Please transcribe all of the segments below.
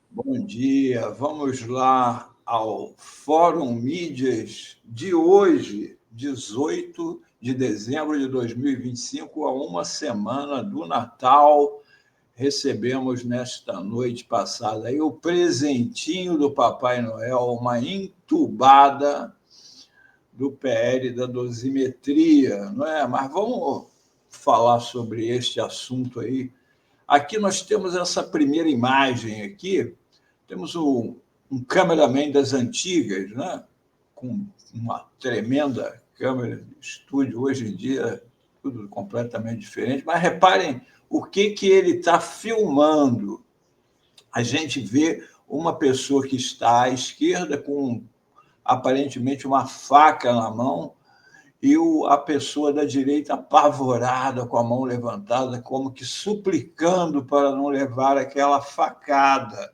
Bom dia, vamos lá ao Fórum Mídias de hoje, 18 de dezembro de 2025, a uma semana do Natal. Recebemos nesta noite passada aí o presentinho do Papai Noel, uma entubada do PL da dosimetria, não é? Mas vamos falar sobre este assunto aí. Aqui nós temos essa primeira imagem aqui, temos um cameraman das antigas, né? Com uma tremenda câmera de estúdio, hoje em dia tudo completamente diferente, mas reparem o que ele está filmando. A gente vê uma pessoa que está à esquerda com aparentemente uma faca na mão e a pessoa da direita apavorada, com a mão levantada, como que suplicando para não levar aquela facada.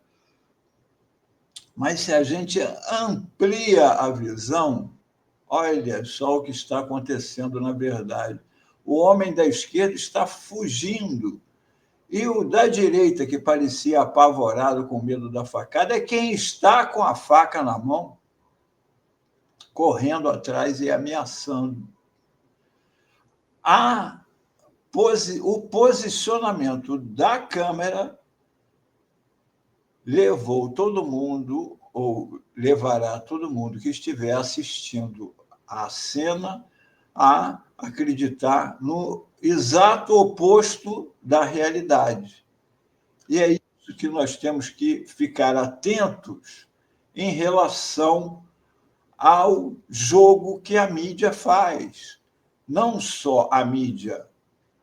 Mas se a gente amplia a visão, olha só o que está acontecendo na verdade. O homem da esquerda está fugindo. E o da direita, que parecia apavorado com medo da facada, é quem está com a faca na mão, correndo atrás e ameaçando. O posicionamento da câmera levou todo mundo, ou levará todo mundo que estiver assistindo a cena a acreditar no exato oposto da realidade. E é isso que nós temos que ficar atentos em relação ao jogo que a mídia faz. Não só a mídia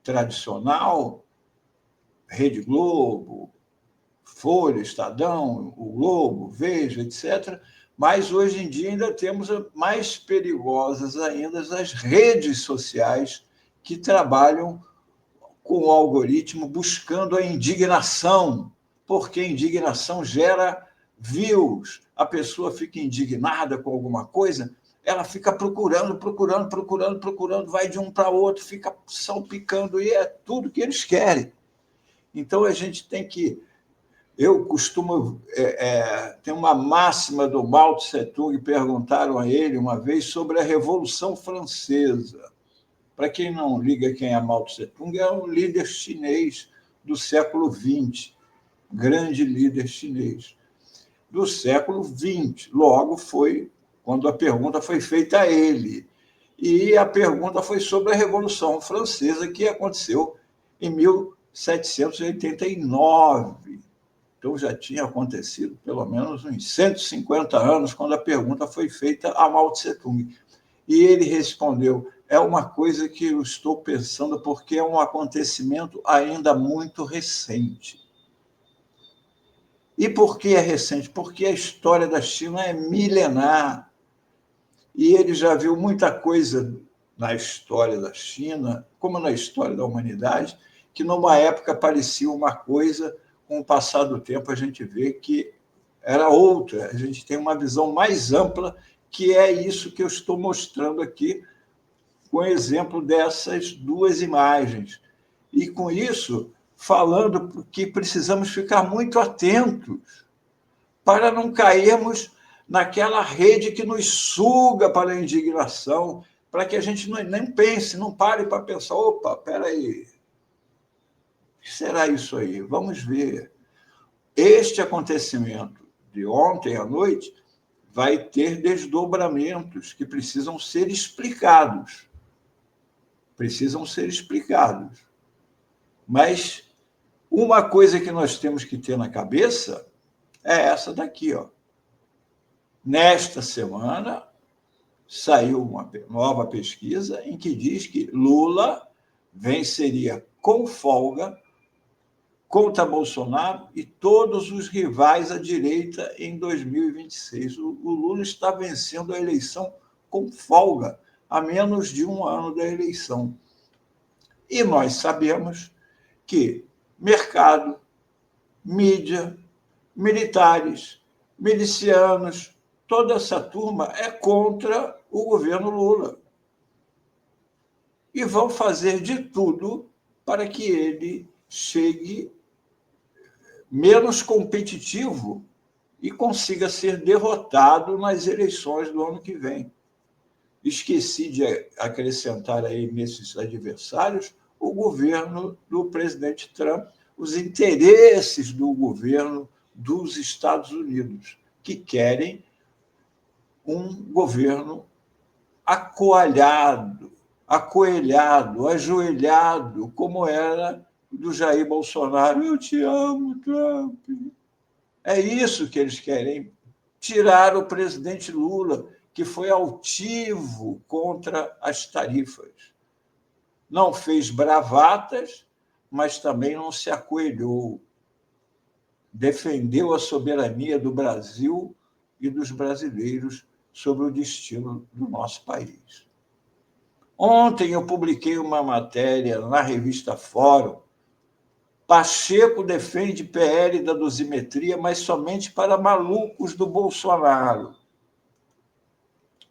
tradicional, Rede Globo, Folha, Estadão, o Globo, Veja, etc., mas hoje em dia ainda temos mais perigosas ainda as redes sociais que trabalham com o algoritmo buscando a indignação, porque a indignação gera views. A pessoa fica indignada com alguma coisa, ela fica procurando, vai de um para outro, fica salpicando, e é tudo que eles querem. Então, a gente tem que... Eu costumo... tem uma máxima do Mao Tse-tung, perguntaram a ele uma vez sobre a Revolução Francesa. Para quem não liga quem é Mao Tse-tung, é um líder chinês do século XX, grande líder chinês do século XX. Logo, foi quando a pergunta foi feita a ele. E a pergunta foi sobre a Revolução Francesa, que aconteceu em 1789. Então, já tinha acontecido pelo menos uns 150 anos, quando a pergunta foi feita a Mao Tse-tung. E ele respondeu: é uma coisa que eu estou pensando, porque é um acontecimento ainda muito recente. E por que é recente? Porque a história da China é milenar. E ele já viu muita coisa na história da China, como na história da humanidade, que numa época parecia uma coisa, com o passar do tempo a gente vê que era outra. A gente tem uma visão mais ampla, que é isso que eu estou mostrando aqui, com o exemplo dessas duas imagens. E, com isso, falando que precisamos ficar muito atentos para não cairmos naquela rede que nos suga para a indignação, para que a gente nem pense, não pare para pensar: opa, espera aí, o que será isso aí? Vamos ver. Este acontecimento de ontem à noite vai ter desdobramentos que precisam ser explicados. Mas uma coisa que nós temos que ter na cabeça é essa daqui, ó. Nesta semana, saiu uma nova pesquisa em que diz que Lula venceria com folga contra Bolsonaro e todos os rivais à direita em 2026. O Lula está vencendo a eleição com folga, a menos de um ano da eleição. E nós sabemos que mercado, mídia, militares, milicianos, toda essa turma é contra o governo Lula. e vão fazer de tudo para que ele chegue menos competitivo e consiga ser derrotado nas eleições do ano que vem. Esqueci de acrescentar aí nesses adversários o governo do presidente Trump, os interesses do governo dos Estados Unidos, que querem um governo acoelhado, ajoelhado, como era do Jair Bolsonaro. Eu te amo, Trump. É isso que eles querem, tirar o presidente Lula, que foi altivo contra as tarifas. Não fez bravatas, mas também não se acoelhou. Defendeu a soberania do Brasil e dos brasileiros sobre o destino do nosso país. Ontem eu publiquei uma matéria na revista Fórum. Pacheco defende PL da dosimetria, mas somente para malucos do Bolsonaro.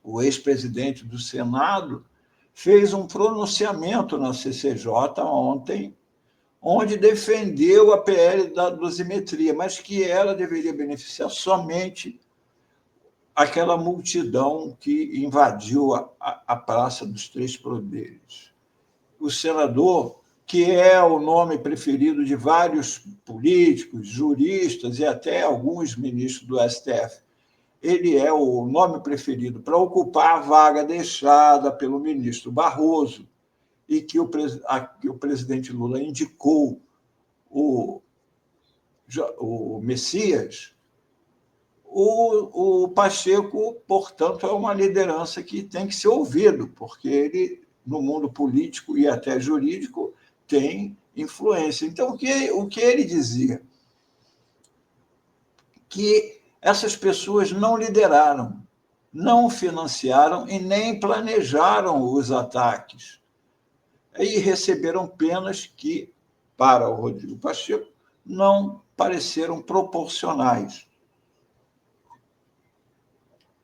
O ex-presidente do Senado fez um pronunciamento na CCJ ontem, onde defendeu a PL da dosimetria, mas que ela deveria beneficiar somente aquela multidão que invadiu a Praça dos Três Poderes. O senador, que é o nome preferido de vários políticos, juristas e até alguns ministros do STF, ele é o nome preferido para ocupar a vaga deixada pelo ministro Barroso e que o presidente Lula indicou o Messias. O Pacheco, portanto, é uma liderança que tem que ser ouvido, porque ele, no mundo político e até jurídico, tem influência. Então, o que ele dizia? Que essas pessoas não lideraram, não financiaram e nem planejaram os ataques. E receberam penas que, para o Rodrigo Pacheco, não pareceram proporcionais.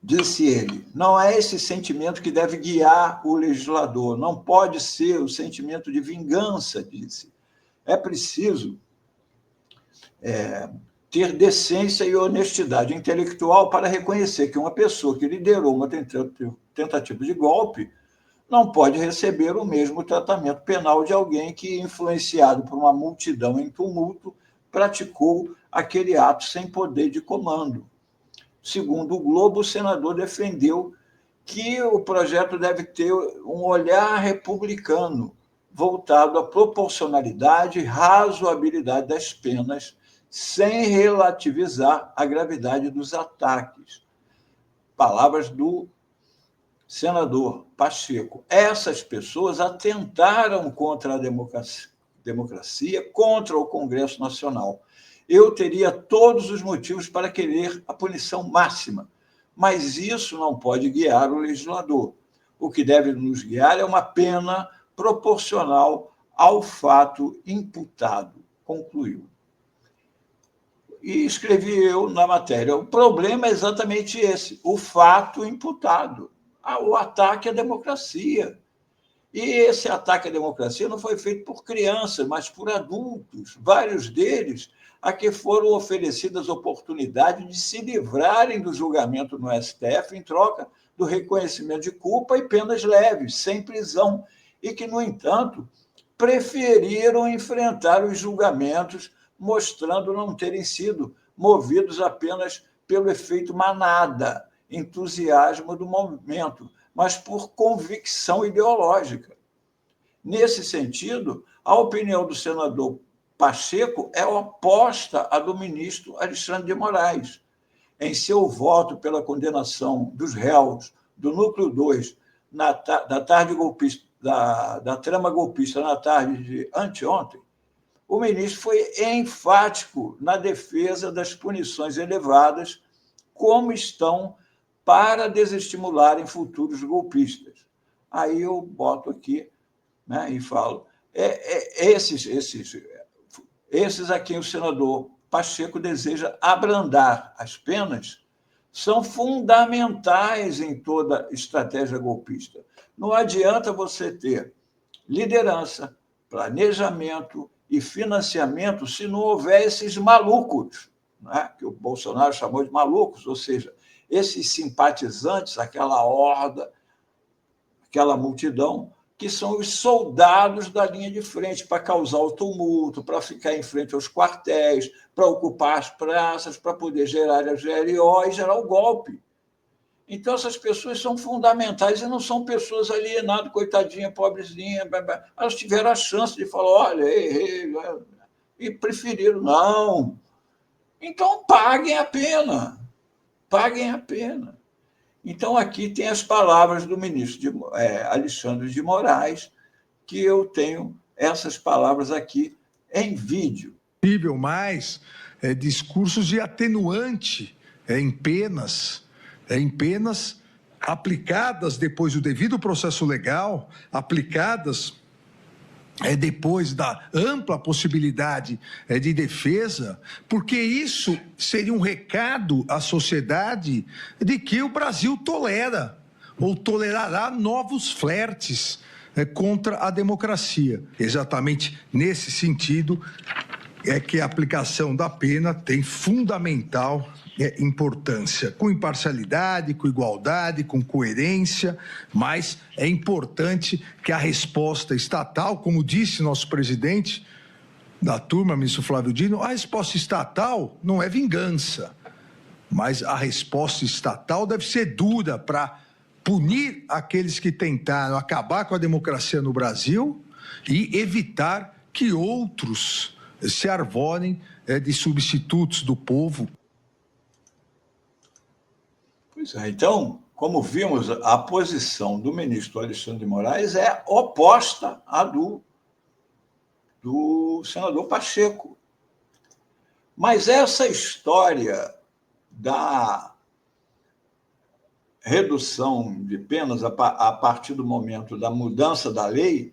Disse ele, não é esse sentimento que deve guiar o legislador, não pode ser o sentimento de vingança, disse. É preciso ter decência e honestidade intelectual para reconhecer que uma pessoa que liderou uma tentativa de golpe não pode receber o mesmo tratamento penal de alguém que, influenciado por uma multidão em tumulto, praticou aquele ato sem poder de comando. Segundo o Globo, o senador defendeu que o projeto deve ter um olhar republicano, voltado à proporcionalidade e razoabilidade das penas, sem relativizar a gravidade dos ataques. Palavras do senador Pacheco. Essas pessoas atentaram contra a democracia, contra o Congresso Nacional. Eu teria todos os motivos para querer a punição máxima, mas isso não pode guiar o legislador. O que deve nos guiar é uma pena proporcional ao fato imputado, concluiu. E escrevi eu na matéria, o problema é exatamente esse, o fato imputado, o ataque à democracia. E esse ataque à democracia não foi feito por crianças, mas por adultos, vários deles a que foram oferecidas oportunidades de se livrarem do julgamento no STF em troca do reconhecimento de culpa e penas leves, sem prisão, e que, no entanto, preferiram enfrentar os julgamentos, mostrando não terem sido movidos apenas pelo efeito manada, entusiasmo do momento, mas por convicção ideológica. Nesse sentido, a opinião do senador Pacheco é oposta à do ministro Alexandre de Moraes. Em seu voto pela condenação dos réus do Núcleo 2 da trama golpista na tarde de anteontem, o ministro foi enfático na defesa das punições elevadas, como estão para desestimularem futuros golpistas. Aí eu boto aqui, né, e falo, esses a quem o senador Pacheco deseja abrandar as penas são fundamentais em toda estratégia golpista. Não adianta você ter liderança, planejamento e financiamento se não houver esses malucos, né, que o Bolsonaro chamou de malucos, ou seja, esses simpatizantes, aquela horda, aquela multidão, que são os soldados da linha de frente para causar o tumulto, para ficar em frente aos quartéis, para ocupar as praças, para poder gerar a GLO e gerar o golpe. Então, essas pessoas são fundamentais e não são pessoas alienadas, coitadinha, pobrezinha. Elas tiveram a chance de falar, olha, errei, e preferiram, não. Então, paguem a pena. Paguem a pena. Então, aqui tem as palavras do ministro Alexandre de Moraes, que eu tenho essas palavras aqui em vídeo. Mais discursos de atenuante em penas aplicadas depois do devido processo legal, aplicadas depois da ampla possibilidade de defesa, porque isso seria um recado à sociedade de que o Brasil tolera ou tolerará novos flertes contra a democracia. Exatamente nesse sentido é que a aplicação da pena tem fundamental importância, com imparcialidade, com igualdade, com coerência, mas é importante que a resposta estatal, como disse nosso presidente da turma, ministro Flávio Dino, a resposta estatal não é vingança, mas a resposta estatal deve ser dura para punir aqueles que tentaram acabar com a democracia no Brasil e evitar que outros se arvorem de substitutos do povo. Pois é, então, como vimos, a posição do ministro Alexandre de Moraes é oposta à do senador Pacheco. Mas essa história da redução de penas a partir do momento da mudança da lei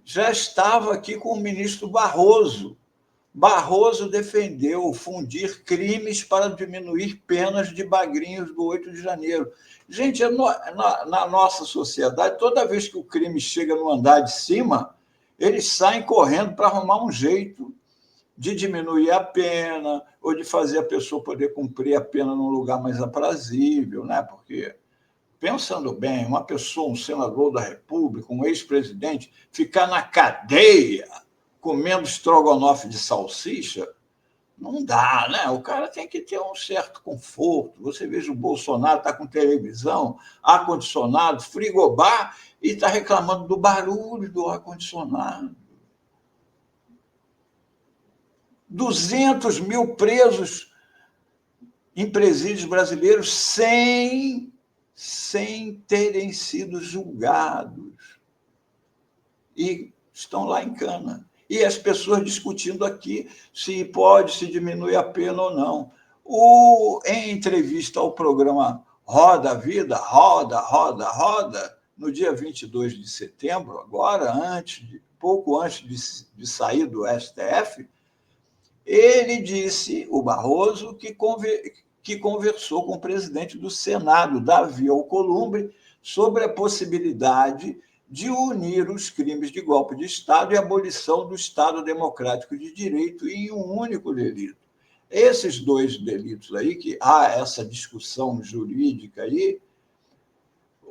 já estava aqui com o ministro Barroso. Barroso defendeu fundir crimes para diminuir penas de bagrinhos do 8 de janeiro. Gente, na nossa sociedade, toda vez que o crime chega no andar de cima, eles saem correndo para arrumar um jeito de diminuir a pena ou de fazer a pessoa poder cumprir a pena num lugar mais aprazível, né? Porque, pensando bem, uma pessoa, um senador da República, um ex-presidente, ficar na cadeia comendo estrogonofe de salsicha, não dá, né? O cara tem que ter um certo conforto. Você veja o Bolsonaro está com televisão, ar-condicionado, frigobar e está reclamando do barulho do ar-condicionado. 200 mil presos em presídios brasileiros sem terem sido julgados. E estão lá em cana. E as pessoas discutindo aqui se pode se diminuir a pena ou não. Em entrevista ao programa Roda a Vida, Roda, no dia 22 de setembro, agora, pouco antes de sair do STF, ele disse, o Barroso, que conversou com o presidente do Senado, Davi Alcolumbre, sobre a possibilidade de unir os crimes de golpe de Estado e a abolição do Estado Democrático de Direito em um único delito. Esses dois delitos aí, que há essa discussão jurídica aí,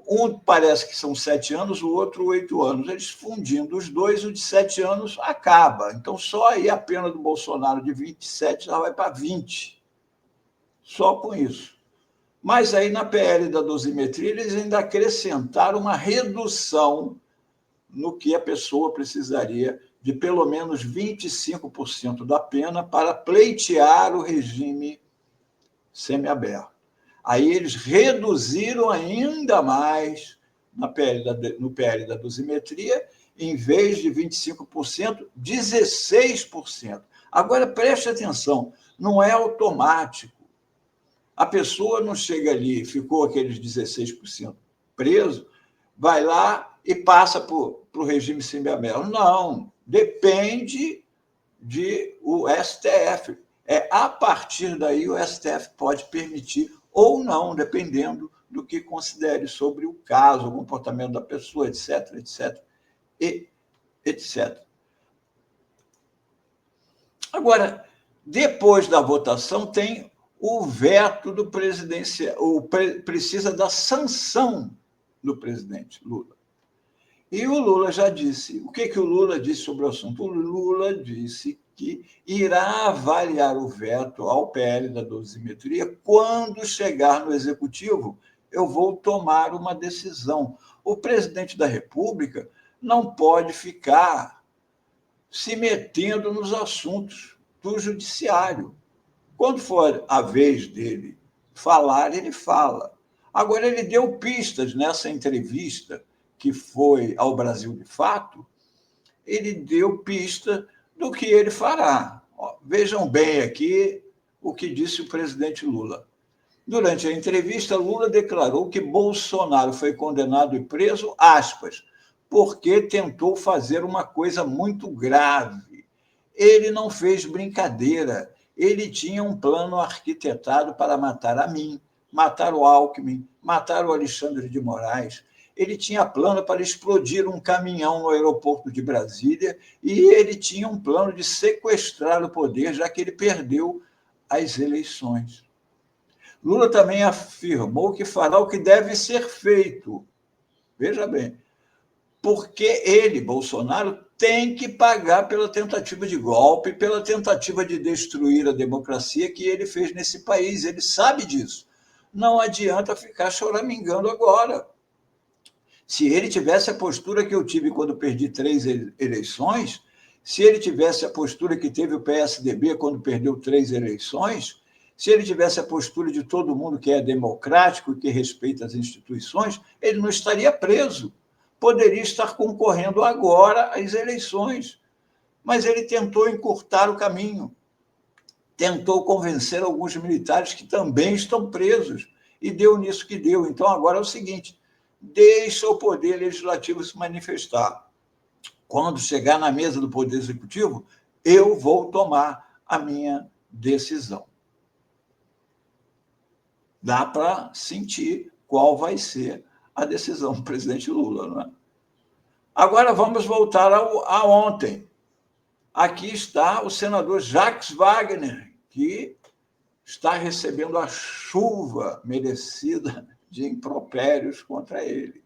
um parece que são 7 anos, o outro 8 anos. Eles fundindo os dois, o de 7 anos acaba. Então, só aí a pena do Bolsonaro de 27 já vai para 20. Só com isso. Mas aí, na PL da dosimetria, eles ainda acrescentaram uma redução no que a pessoa precisaria de pelo menos 25% da pena para pleitear o regime semiaberto. Aí eles reduziram ainda mais no PL da dosimetria, em vez de 25%, 16%. Agora, preste atenção, não é automático. A pessoa não chega ali, ficou aqueles 16% preso, vai lá e passa para o regime semiaberto. Não, depende do STF. A partir daí, o STF pode permitir ou não, dependendo do que considere sobre o caso, o comportamento da pessoa, etc., etc. E etc. Agora, depois da votação, tem o veto do presidente, precisa da sanção do presidente Lula. E o Lula já disse. O que o Lula disse sobre o assunto? O Lula disse que irá avaliar o veto ao PL da dosimetria. Quando chegar no Executivo, eu vou tomar uma decisão. O presidente da República não pode ficar se metendo nos assuntos do judiciário. Quando for a vez dele falar, ele fala. Agora, ele deu pistas nessa entrevista que foi ao Brasil de Fato, ele deu pista do que ele fará. Vejam bem aqui o que disse o presidente Lula. Durante a entrevista, Lula declarou que Bolsonaro foi condenado e preso, aspas, porque tentou fazer uma coisa muito grave. Ele não fez brincadeira. Ele tinha um plano arquitetado para matar a mim, matar o Alckmin, matar o Alexandre de Moraes. Ele tinha plano para explodir um caminhão no aeroporto de Brasília e ele tinha um plano de sequestrar o poder, já que ele perdeu as eleições. Lula também afirmou que fará o que deve ser feito. Veja bem, porque ele, Bolsonaro, tem que pagar pela tentativa de golpe, pela tentativa de destruir a democracia que ele fez nesse país. Ele sabe disso. Não adianta ficar choramingando agora. Se ele tivesse a postura que eu tive quando perdi 3 eleições, se ele tivesse a postura que teve o PSDB quando perdeu 3 eleições, se ele tivesse a postura de todo mundo que é democrático e que respeita as instituições, ele não estaria preso. Poderia estar concorrendo agora às eleições. Mas ele tentou encurtar o caminho, tentou convencer alguns militares que também estão presos, e deu nisso que deu. Então, agora é o seguinte, deixa o Poder Legislativo se manifestar. Quando chegar na mesa do Poder Executivo, eu vou tomar a minha decisão. Dá para sentir qual vai ser a decisão do presidente Lula, não é? Agora vamos voltar a ontem. Aqui está o senador Jacques Wagner, que está recebendo a chuva merecida de impropérios contra ele.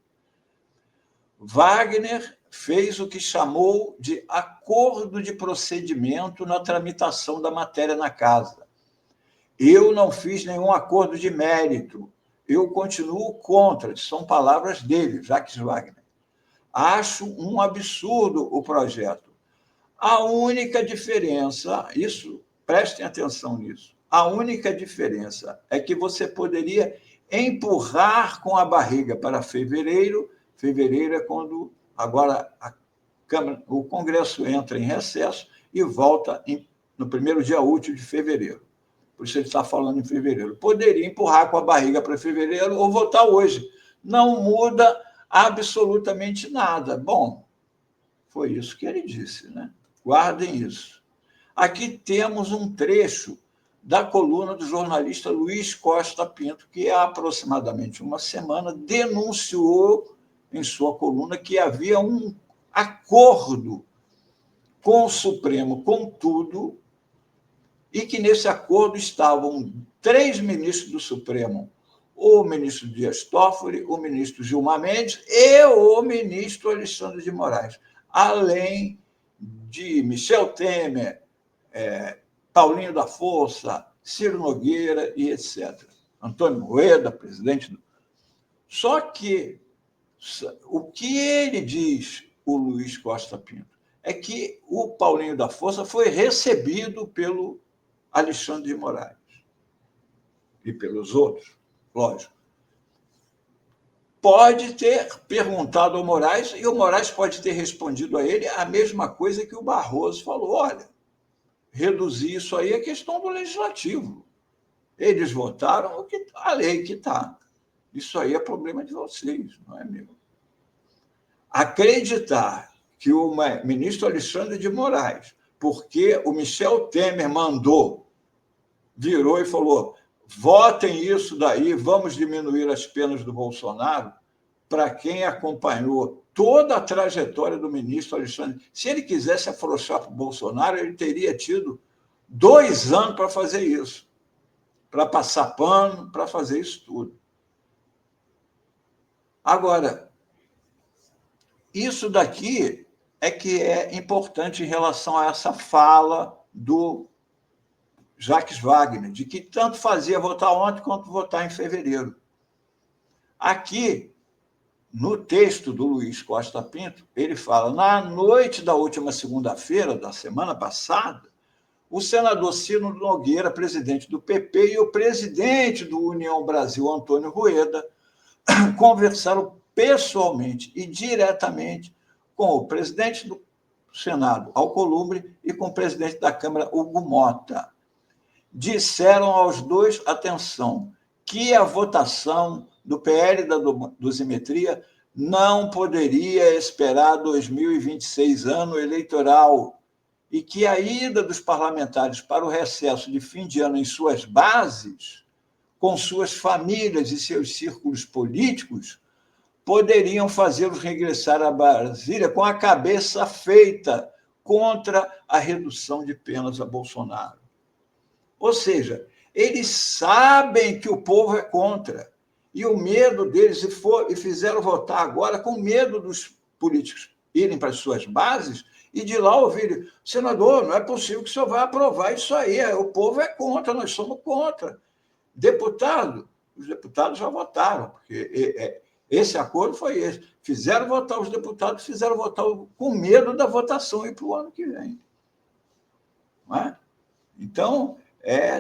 Wagner fez o que chamou de acordo de procedimento na tramitação da matéria na casa. Eu não fiz nenhum acordo de mérito, eu continuo contra, são palavras dele, Jacques Wagner. Acho um absurdo o projeto. A única diferença, prestem atenção nisso, a única diferença é que você poderia empurrar com a barriga para fevereiro. Fevereiro é quando agora o Congresso entra em recesso e volta no primeiro dia útil de fevereiro. Por isso ele está falando em fevereiro. Poderia empurrar com a barriga para fevereiro ou votar hoje. Não muda absolutamente nada. Bom, foi isso que ele disse, né? Guardem isso. Aqui temos um trecho da coluna do jornalista Luiz Costa Pinto, que há aproximadamente uma semana denunciou em sua coluna que havia um acordo com o Supremo, com tudo, e que nesse acordo estavam 3 ministros do Supremo, o ministro Dias Toffoli, o ministro Gilmar Mendes e o ministro Alexandre de Moraes, além de Michel Temer, Paulinho da Força, Ciro Nogueira e etc. Antônio Moeda, presidente. Só que o que ele diz, o Luiz Costa Pinto, é que o Paulinho da Força foi recebido pelo Alexandre de Moraes e pelos outros, lógico. Pode ter perguntado ao Moraes e o Moraes pode ter respondido a ele a mesma coisa que o Barroso falou. Olha, reduzir isso aí é questão do legislativo. Eles votaram a lei que está. Isso aí é problema de vocês, não é meu. Acreditar que o ministro Alexandre de Moraes, porque o Michel Temer mandou, virou e falou: votem isso daí, vamos diminuir as penas do Bolsonaro, para quem acompanhou toda a trajetória do ministro Alexandre. Se ele quisesse afrouxar para o Bolsonaro, ele teria tido 2 anos para fazer isso, para passar pano, para fazer isso tudo. Agora, isso daqui é que é importante em relação a essa fala do Jacques Wagner, de que tanto fazia votar ontem quanto votar em fevereiro. Aqui, no texto do Luiz Costa Pinto, ele fala: na noite da última segunda-feira, da semana passada, o senador Ciro Nogueira, presidente do PP, e o presidente do União Brasil, Antônio Rueda, conversaram pessoalmente e diretamente com o presidente do Senado, Alcolumbre, e com o presidente da Câmara, Hugo Mota. Disseram aos dois, atenção, que a votação do PL da dosimetria não poderia esperar 2026, ano eleitoral, e que a ida dos parlamentares para o recesso de fim de ano em suas bases, com suas famílias e seus círculos políticos, poderiam fazê-los regressar a Brasília com a cabeça feita contra a redução de penas a Bolsonaro. Ou seja, eles sabem que o povo é contra. E o medo deles, e fizeram votar agora com medo dos políticos irem para as suas bases e de lá ouvirem: senador, não é possível que o senhor vá aprovar isso aí, o povo é contra, nós somos contra. Deputado, os deputados já votaram, porque esse acordo foi esse. Fizeram votar os deputados, fizeram votar com medo da votação e para o ano que vem. Não é? Então,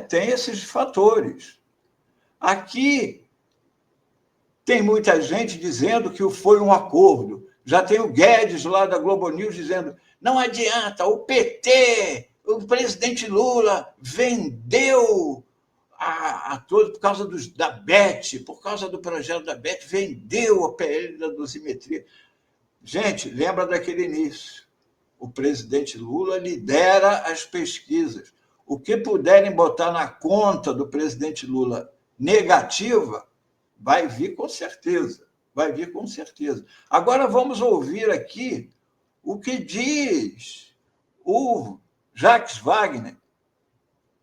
tem esses fatores. Aqui tem muita gente dizendo que foi um acordo. Já tem o Guedes lá da Globo News dizendo: não adianta, o PT, o presidente Lula vendeu a todos por causa da BET, por causa do projeto da BET, vendeu a PL da dosimetria. Gente, lembra daquele início. O presidente Lula lidera as pesquisas. O que puderem botar na conta do presidente Lula negativa, vai vir com certeza. Vai vir com certeza. Agora vamos ouvir aqui o que diz o Jacques Wagner,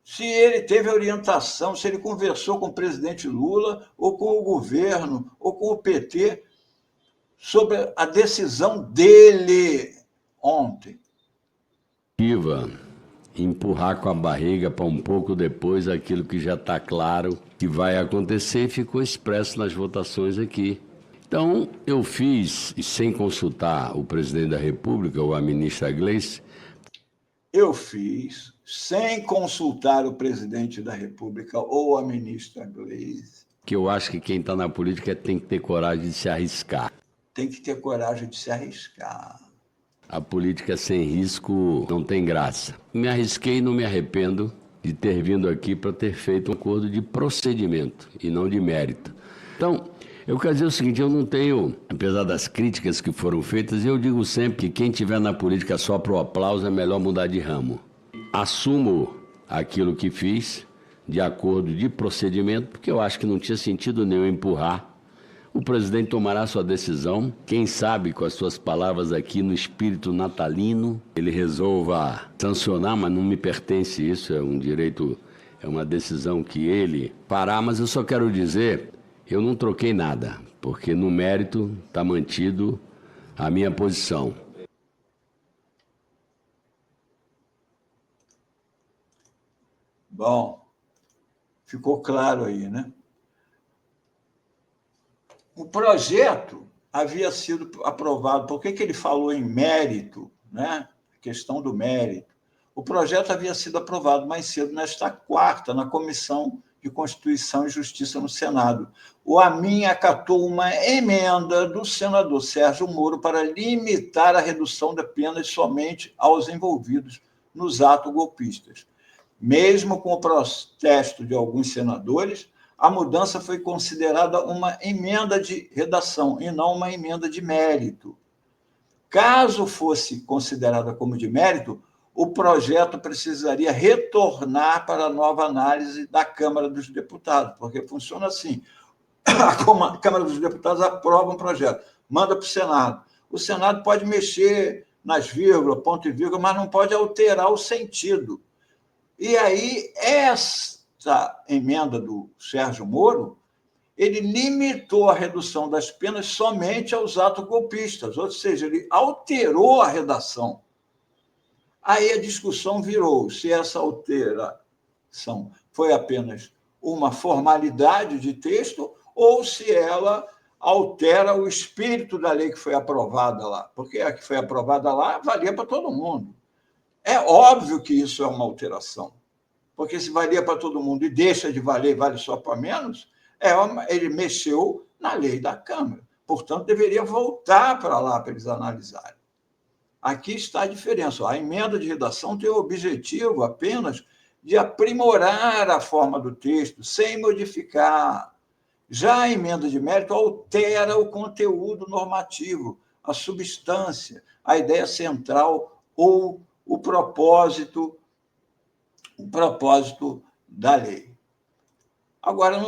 se ele teve orientação, se ele conversou com o presidente Lula, ou com o governo, ou com o PT, sobre a decisão dele ontem. Empurrar com a barriga para um pouco depois aquilo que já está claro que vai acontecer e ficou expresso nas votações aqui. Então, eu fiz, sem consultar o presidente da República ou a ministra Gleice. Eu fiz, sem consultar o presidente da República ou a ministra Gleice. Que eu acho que quem está na política tem que ter coragem de se arriscar. Tem que ter coragem de se arriscar. A política sem risco não tem graça. Me arrisquei e não me arrependo de ter vindo aqui para ter feito um acordo de procedimento e não de mérito. Então, eu quero dizer o seguinte: eu não tenho, apesar das críticas que foram feitas, eu digo sempre que quem estiver na política só para o aplauso é melhor mudar de ramo. Assumo aquilo que fiz de acordo de procedimento, porque eu acho que não tinha sentido nenhum empurrar. O presidente tomará sua decisão, quem sabe com as suas palavras aqui no espírito natalino, ele resolva sancionar, mas não me pertence isso, é um direito, é uma decisão que ele fará, mas eu só quero dizer, eu não troquei nada, porque no mérito está mantido a minha posição. Bom, ficou claro aí, né? O projeto havia sido aprovado. Por que ele falou em mérito, né? A questão do mérito. O projeto havia sido aprovado mais cedo, nesta quarta, na Comissão de Constituição e Justiça no Senado. O AMIN acatou uma emenda do senador Sérgio Moro para limitar a redução da pena somente aos envolvidos nos atos golpistas. Mesmo com o protesto de alguns senadores, a mudança foi considerada uma emenda de redação e não uma emenda de mérito. Caso fosse considerada como de mérito, o projeto precisaria retornar para nova análise da Câmara dos Deputados, porque funciona assim: a Câmara dos Deputados aprova um projeto, manda para o Senado. O Senado pode mexer nas vírgulas, ponto e vírgula, mas não pode alterar o sentido. E aí, essa emenda do Sérgio Moro, ele limitou a redução das penas somente aos atos golpistas, ou seja, ele alterou a redação. Aí a discussão virou se essa alteração foi apenas uma formalidade de texto ou se ela altera o espírito da lei que foi aprovada lá, porque a que foi aprovada lá valia para todo mundo. É óbvio que isso é uma alteração, porque se valia para todo mundo e deixa de valer, vale só para menos, ele mexeu na lei da Câmara. Portanto, deveria voltar para lá para eles analisarem. Aqui está a diferença. A emenda de redação tem o objetivo apenas de aprimorar a forma do texto, sem modificar. Já a emenda de mérito altera o conteúdo normativo, a substância, a ideia central ou o propósito da lei. Agora,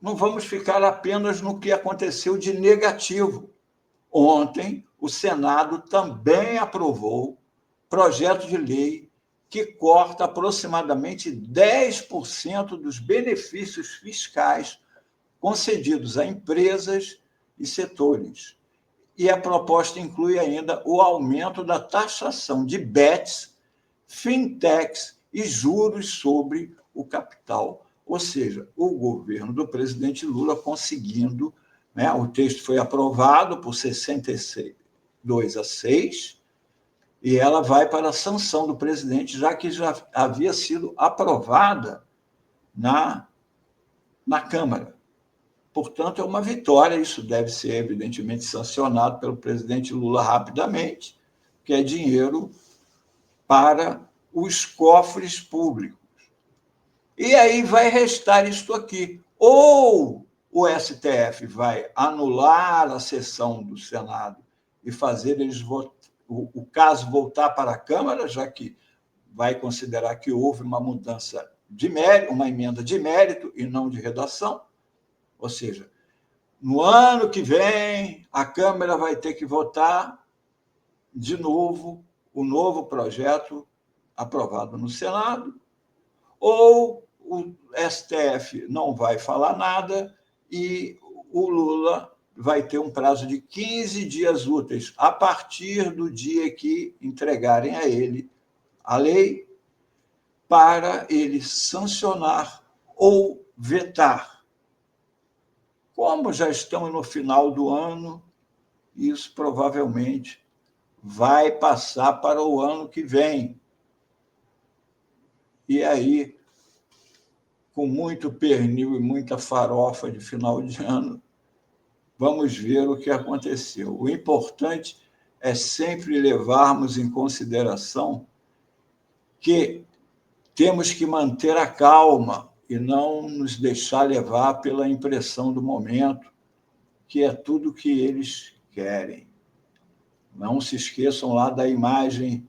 não vamos ficar apenas no que aconteceu de negativo. Ontem, o Senado também aprovou projeto de lei que corta aproximadamente 10% dos benefícios fiscais concedidos a empresas e setores. E a proposta inclui ainda o aumento da taxação de bets, fintechs e juros sobre o capital. Ou seja, o governo do presidente Lula conseguindo, né, o texto foi aprovado por 62-6, e ela vai para a sanção do presidente, já que já havia sido aprovada na Câmara. Portanto, é uma vitória, isso deve ser, evidentemente, sancionado pelo presidente Lula rapidamente, que é dinheiro para os cofres públicos. E aí vai restar isto aqui. Ou o STF vai anular a sessão do Senado e fazer eles o caso voltar para a Câmara, já que vai considerar que houve uma mudança de mérito, uma emenda de mérito e não de redação. Ou seja, no ano que vem, a Câmara vai ter que votar de novo o novo projeto aprovado no Senado, ou o STF não vai falar nada e o Lula vai ter um prazo de 15 dias úteis a partir do dia que entregarem a ele a lei para ele sancionar ou vetar. Como já estamos no final do ano, isso provavelmente vai passar para o ano que vem. E aí, com muito pernil e muita farofa de final de ano, vamos ver o que aconteceu. O importante é sempre levarmos em consideração que temos que manter a calma e não nos deixar levar pela impressão do momento, que é tudo o que eles querem. Não se esqueçam lá da imagem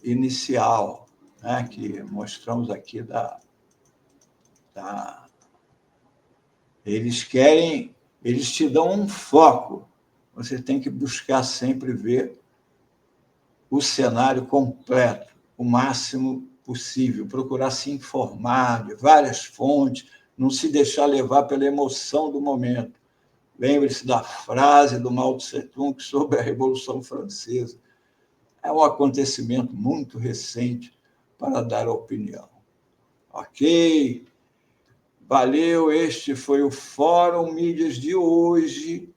inicial, né, que mostramos aqui Eles te dão um foco. Você tem que buscar sempre ver o cenário completo, o máximo possível, procurar se informar de várias fontes, não se deixar levar pela emoção do momento. Lembre-se da frase do Mao Tse-tung sobre a Revolução Francesa. É um acontecimento muito recente para dar opinião. Ok? Valeu, este foi o Fórum Mídias de hoje.